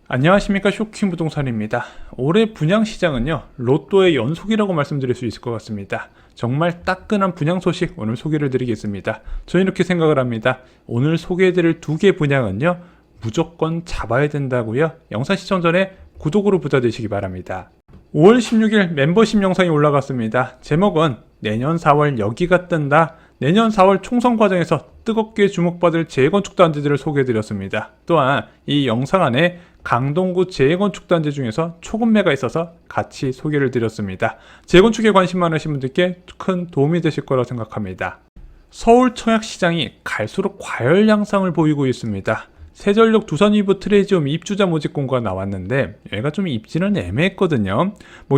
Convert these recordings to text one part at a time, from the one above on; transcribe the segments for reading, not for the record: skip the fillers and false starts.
안녕하십니까, 쇼킹 부동산입니다. 올해 분양시장은요 로또의 연속이라고 말씀드릴 수 있을 것 같습니다. 정말 따끈한 분양 소식 오늘 소개를 드리겠습니다. 저는 이렇게 생각을 합니다. 오늘 소개해드릴 두 개 분양은요 무조건 잡아야 된다고요. 영상 시청 전에 구독으로 부탁드리시기 바랍니다. 5월 16일 멤버십 영상이 올라갔습니다. 제목은 내년 4월 여기가 뜬다. 내년 4월 총선 과정에서 뜨겁게 주목받을 재건축 단지들을 소개해드렸습니다. 또한 이 영상 안에 강동구 재건축 단지 중에서 초급매가 있어서 같이 소개를 드렸습니다. 재건축에 관심 많으신 분들께 큰 도움이 되실 거라고 생각합니다. 서울 청약시장이 갈수록 과열 양상을 보이고 있습니다. 세전력 두산위브 트레지움 입주자 모집 공고가 나왔는데 얘가 좀 입지는 애매했거든요.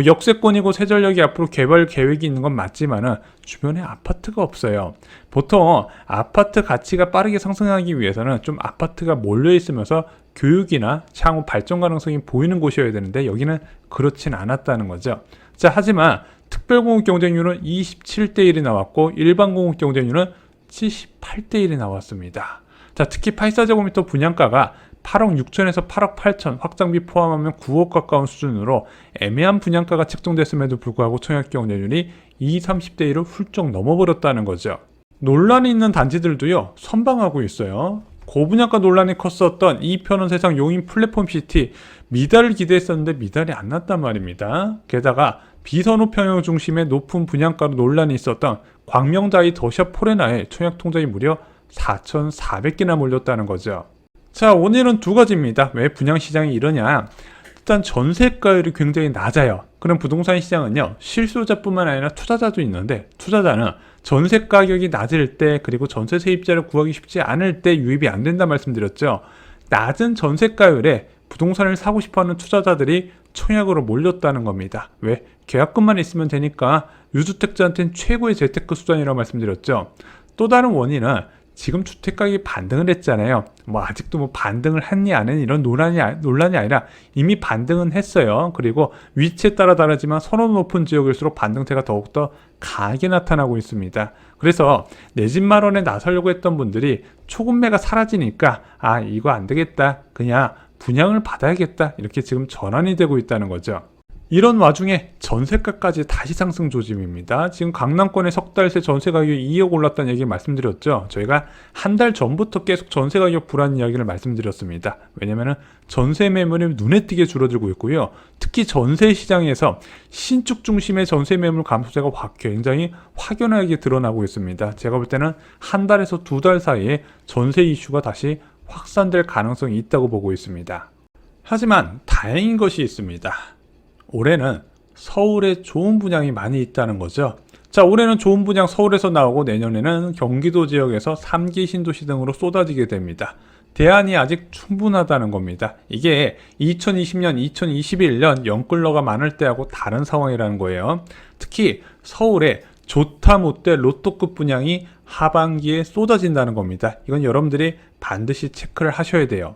역세권이고 세전력이 앞으로 개발 계획이 있는 건 맞지만은 주변에 아파트가 없어요. 보통 아파트 가치가 빠르게 상승하기 위해서는 좀 아파트가 몰려 있으면서 교육이나 향후 발전 가능성이 보이는 곳이어야 되는데 여기는 그렇진 않았다는 거죠. 자, 하지만 특별공급 경쟁률은 27대1이 나왔고 일반 공급 경쟁률은 78대1이 나왔습니다. 자, 특히 84제곱미터 분양가가 8억 6천에서 8억 8천, 확장비 포함하면 9억 가까운 수준으로 애매한 분양가가 책정됐음에도 불구하고 청약 경쟁률이 30대1을 훌쩍 넘어버렸다는 거죠. 논란이 있는 단지들도요 선방하고 있어요. 고분양가 논란이 컸었던 이편은 세상 용인 플랫폼시티, 미달을 기대했었는데 미달이 안 났단 말입니다. 게다가 비선호 평형 중심의 높은 분양가로 논란이 있었던 광명자이 더샵 포레나의 청약 통장이 무려 4,400개나 몰렸다는 거죠. 자, 오늘은 두 가지입니다. 왜 분양시장이 이러냐? 일단 전세가율이 굉장히 낮아요. 그럼 부동산 시장은요 실수요자뿐만 아니라 투자자도 있는데, 투자자는 전세 가격이 낮을 때 그리고 전세 세입자를 구하기 쉽지 않을 때 유입이 안 된다 말씀드렸죠. 낮은 전세가율에 부동산을 사고 싶어하는 투자자들이 청약으로 몰렸다는 겁니다. 왜? 계약금만 있으면 되니까 유주택자한테는 최고의 재테크 수단이라고 말씀드렸죠. 또 다른 원인은 지금 주택가격이 반등을 했잖아요. 아직도 반등을 했니 안 했니 이런 논란이 아니라 이미 반등은 했어요. 그리고 위치에 따라 다르지만 선호도 높은 지역일수록 반등세가 더욱더 강하게 나타나고 있습니다. 그래서 내 집 마련에 나서려고 했던 분들이 초급매가 사라지니까 이거 안 되겠다, 그냥 분양을 받아야겠다, 이렇게 지금 전환이 되고 있다는 거죠. 이런 와중에 전세가까지 다시 상승 조짐입니다. 지금 강남권의 석 달 새 전세 가격이 2억 올랐다는 얘기 말씀드렸죠. 저희가 한 달 전부터 계속 전세 가격 불안 이야기를 말씀드렸습니다. 왜냐면은 전세 매물이 눈에 띄게 줄어들고 있고요. 특히 전세 시장에서 신축 중심의 전세 매물 감소세가 굉장히 확연하게 드러나고 있습니다. 제가 볼 때는 한 달에서 두 달 사이에 전세 이슈가 다시 확산될 가능성이 있다고 보고 있습니다. 하지만 다행인 것이 있습니다. 올해는 서울에 좋은 분양이 많이 있다는 거죠. 자, 올해는 좋은 분양 서울에서 나오고 내년에는 경기도 지역에서 3기 신도시 등으로 쏟아지게 됩니다. 대안이 아직 충분하다는 겁니다. 이게 2020년, 2021년 연끌러가 많을 때하고 다른 상황이라는 거예요. 특히 서울에 좋다 못돼 로또급 분양이 하반기에 쏟아진다는 겁니다. 이건 여러분들이 반드시 체크를 하셔야 돼요.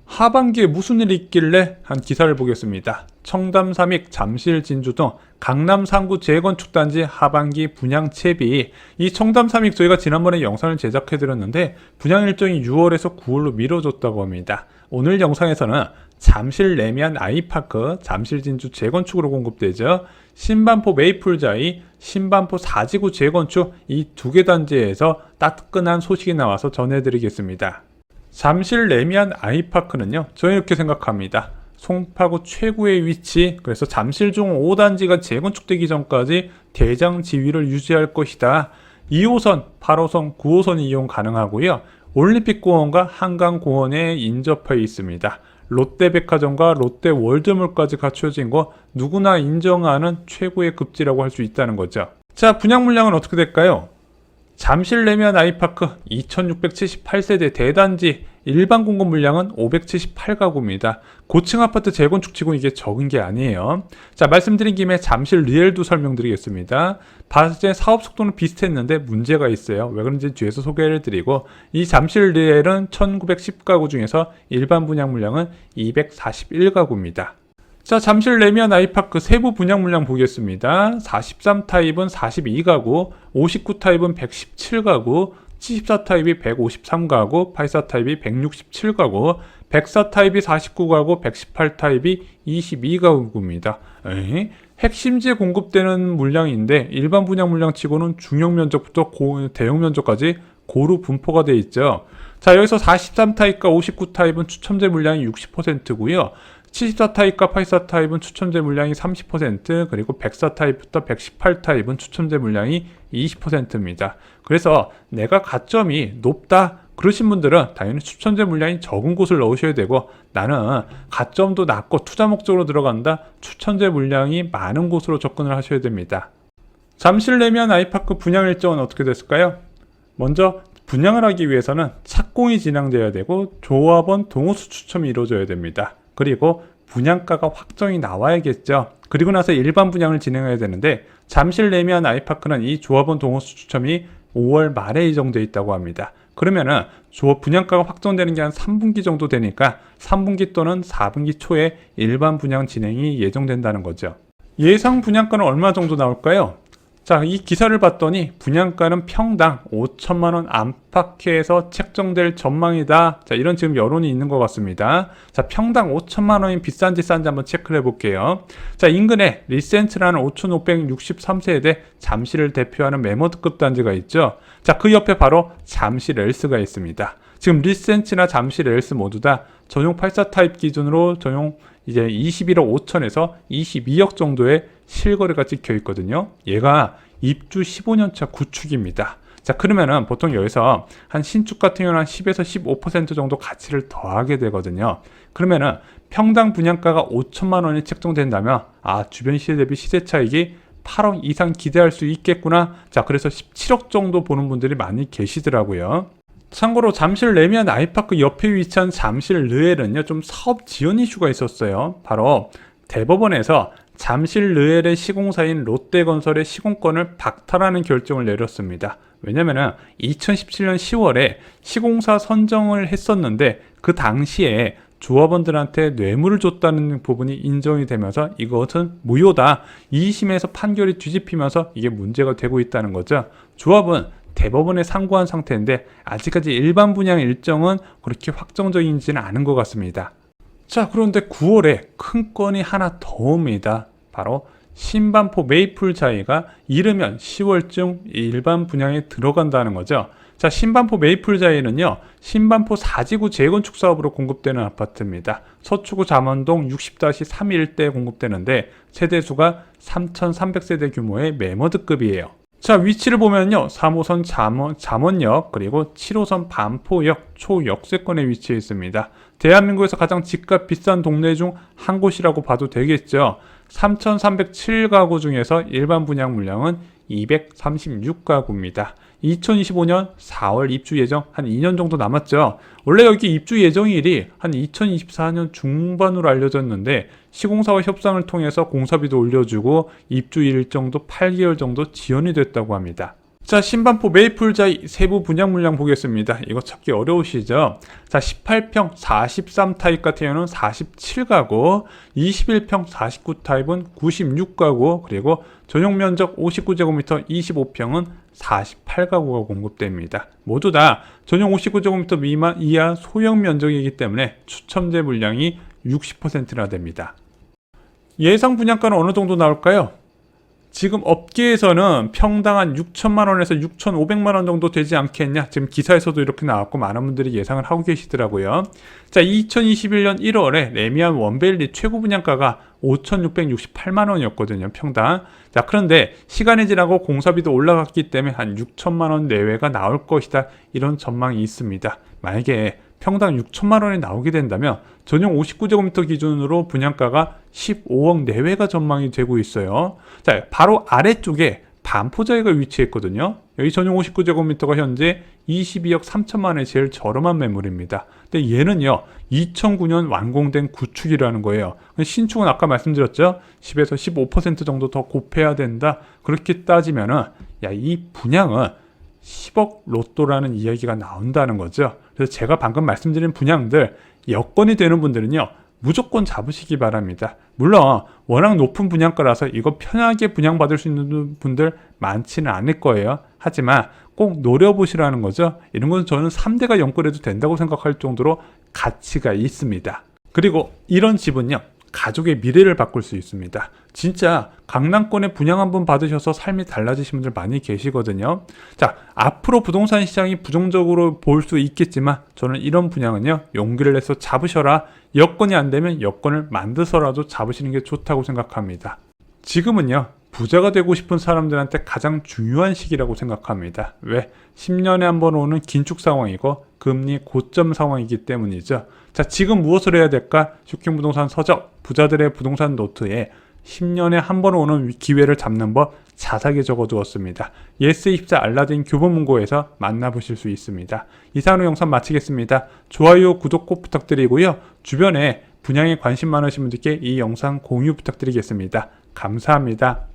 하반기에 무슨 일이 있길래 한 기사를 보겠습니다. 청담 삼익, 잠실 진주 등 강남 상구 재건축 단지 하반기 분양 채비. 이 청담 삼익 저희가 지난번에 영상을 제작해 드렸는데 분양 일정이 6월에서 9월로 미뤄졌다고 합니다. 오늘 영상에서는 잠실 레미안 아이파크, 잠실 진주 재건축으로 공급되죠. 신반포 메이플자이, 신반포 4지구 재건축, 이 두 개 단지에서 따끈한 소식이 나와서 전해드리겠습니다. 잠실 레미안 아이파크는요, 저는 이렇게 생각합니다. 송파구 최고의 위치, 그래서 잠실중 5단지가 재건축되기 전까지 대장 지위를 유지할 것이다. 2호선, 8호선, 9호선 이용 가능하고요. 올림픽공원과 한강공원에 인접해 있습니다. 롯데백화점과 롯데월드몰까지 갖춰진 거 누구나 인정하는 최고의 급지라고 할 수 있다는 거죠. 자, 분양 물량은 어떻게 될까요? 잠실 레미안 아이파크 2678세대 대단지 일반 공급 물량은 578가구입니다. 고층 아파트 재건축 치고 이게 적은 게 아니에요. 자, 말씀드린 김에 잠실 리엘도 설명드리겠습니다. 봤을 때 사업 속도는 비슷했는데 문제가 있어요. 왜 그런지 뒤에서 소개를 드리고, 이 잠실 리엘은 1910가구 중에서 일반 분양 물량은 241가구입니다. 자, 잠실 레미안 아이파크 세부 분양 물량 보겠습니다. 43 타입은 42가구, 59 타입은 117가구, 74 타입이 153가구, 84 타입이 167가구, 104 타입이 49가구, 118 타입이 22가구입니다. 핵심지에 공급되는 물량인데 일반 분양 물량치고는 중형 면적부터 대형 면적까지 고루 분포가 되어 있죠. 자, 여기서 43 타입과 59 타입은 추첨제 물량이 60%고요. 74 타입과 84 타입은 추첨제 물량이 30%, 그리고 104 타입부터 118 타입은 추첨제 물량이 20%입니다. 그래서 내가 가점이 높다 그러신 분들은 당연히 추첨제 물량이 적은 곳을 넣으셔야 되고, 나는 가점도 낮고 투자 목적으로 들어간다, 추첨제 물량이 많은 곳으로 접근을 하셔야 됩니다. 잠실 레미안 아이파크 분양 일정은 어떻게 됐을까요? 먼저 분양을 하기 위해서는 착공이 진행되어야 되고 조합원 동호수 추첨이 이루어져야 됩니다. 그리고 분양가가 확정이 나와야겠죠. 그리고 나서 일반 분양을 진행해야 되는데, 잠실 레미안 아이파크는 이 조합원 동호수 추첨이 5월 말에 예정되어 있다고 합니다. 그러면은 분양가가 확정되는 게 한 3분기 정도 되니까 3분기 또는 4분기 초에 일반 분양 진행이 예정된다는 거죠. 예상 분양가는 얼마 정도 나올까요? 자, 이 기사를 봤더니 분양가는 평당 5천만 원 안팎에서 책정될 전망이다. 자, 이런 지금 여론이 있는 것 같습니다. 자, 평당 5천만 원이 비싼지 싼지 한번 체크를 해볼게요. 자, 인근에 리센트라는 5563세대 잠실을 대표하는 매머드급 단지가 있죠. 자, 그 옆에 바로 잠실 렐스가 있습니다. 지금 리센트나 잠실 렐스 모두 다 전용 84 타입 기준으로 전용 이제 21억 5천에서 22억 정도의 실거래가 찍혀 있거든요. 얘가 입주 15년차 구축입니다. 자, 그러면은 보통 여기서 한 신축 같은 경우는 한 10에서 15% 정도 가치를 더하게 되거든요. 그러면은 평당 분양가가 5천만 원이 책정된다면, 주변 시세 대비 시세 차익이 8억 이상 기대할 수 있겠구나. 자, 그래서 17억 정도 보는 분들이 많이 계시더라고요. 참고로 잠실 레미안 아이파크 옆에 위치한 잠실 르엘은요, 좀 사업 지연 이슈가 있었어요. 바로 대법원에서 잠실 르엘의 시공사인 롯데건설의 시공권을 박탈하는 결정을 내렸습니다. 왜냐면은 2017년 10월에 시공사 선정을 했었는데 그 당시에 조합원들한테 뇌물을 줬다는 부분이 인정이 되면서 이것은 무효다. 2심에서 판결이 뒤집히면서 이게 문제가 되고 있다는 거죠. 조합은 대법원에 상고한 상태인데 아직까지 일반 분양 일정은 그렇게 확정적이지는 않은 것 같습니다. 자, 그런데 9월에 큰 건이 하나 더 옵니다. 바로 신반포 메이플자이가 이르면 10월쯤 일반 분양에 들어간다는 거죠. 자, 신반포 메이플자이는요, 신반포 4지구 재건축 사업으로 공급되는 아파트입니다. 서초구 잠원동 60-3 일대에 공급되는데 세대수가 3,300세대 규모의 매머드급이에요. 자, 위치를 보면요, 3호선 잠원역 그리고 7호선 반포역 초역세권에 위치해 있습니다. 대한민국에서 가장 집값 비싼 동네 중 한 곳이라고 봐도 되겠죠. 3,307가구 중에서 일반 분양 물량은 236가구입니다. 2025년 4월 입주 예정 한 2년 정도 남았죠. 원래 여기 입주 예정일이 한 2024년 중반으로 알려졌는데 시공사와 협상을 통해서 공사비도 올려주고 입주 일정도 8개월 정도 지연이 됐다고 합니다. 자, 신반포 메이플자이 세부 분양 물량 보겠습니다. 이거 찾기 어려우시죠? 자, 18평 43 타입 같은 경우는 47가구, 21평 49 타입은 96가구, 그리고 전용 면적 59제곱미터 25평은 48가구가 공급됩니다. 모두 다 전용 59제곱미터 미만 이하 소형 면적이기 때문에 추첨제 물량이 60%나 됩니다. 예상 분양가는 어느 정도 나올까요? 지금 업계에서는 평당 한 6천만 원에서 6,500만 원 정도 되지 않겠냐. 지금 기사에서도 이렇게 나왔고 많은 분들이 예상을 하고 계시더라고요. 자, 2021년 1월에 레미안 원베일리 최고 분양가가 5,668만 원이었거든요, 평당. 자, 그런데 시간이 지나고 공사비도 올라갔기 때문에 한 6천만 원 내외가 나올 것이다. 이런 전망이 있습니다. 만약에 평당 6천만 원이 나오게 된다면 전용 59제곱미터 기준으로 분양가가 15억 내외가 전망이 되고 있어요. 자, 바로 아래쪽에 반포자이가 위치했거든요. 여기 전용 59제곱미터가 현재 22억 3천만 원의 제일 저렴한 매물입니다. 근데 얘는요, 2009년 완공된 구축이라는 거예요. 신축은 아까 말씀드렸죠. 10에서 15% 정도 더 곱해야 된다. 그렇게 따지면은 이 분양은 10억 로또라는 이야기가 나온다는 거죠. 그래서 제가 방금 말씀드린 분양들 여건이 되는 분들은요, 무조건 잡으시기 바랍니다. 물론 워낙 높은 분양가라서 이거 편하게 분양받을 수 있는 분들 많지는 않을 거예요. 하지만 꼭 노려보시라는 거죠. 이런 건 저는 3대가 연끌해도 된다고 생각할 정도로 가치가 있습니다. 그리고 이런 집은요, 가족의 미래를 바꿀 수 있습니다. 진짜 강남권에 분양 한번 받으셔서 삶이 달라지신 분들 많이 계시거든요. 자, 앞으로 부동산 시장이 부정적으로 볼 수 있겠지만 저는 이런 분양은요, 용기를 내서 잡으셔라. 여건이 안 되면 여건을 만들어서라도 잡으시는 게 좋다고 생각합니다. 지금은요, 부자가 되고 싶은 사람들한테 가장 중요한 시기라고 생각합니다. 왜? 10년에 한 번 오는 긴축 상황이고 금리 고점 상황이기 때문이죠. 자, 지금 무엇을 해야 될까? 쇼킹부동산 서적 부자들의 부동산 노트에 10년에 한 번 오는 기회를 잡는 법 자세하게 적어두었습니다. 예스24 알라딘 교보문고에서 만나보실 수 있습니다. 이상으로 영상 마치겠습니다. 좋아요, 구독 꼭 부탁드리고요. 주변에 분양에 관심 많으신 분들께 이 영상 공유 부탁드리겠습니다. 감사합니다.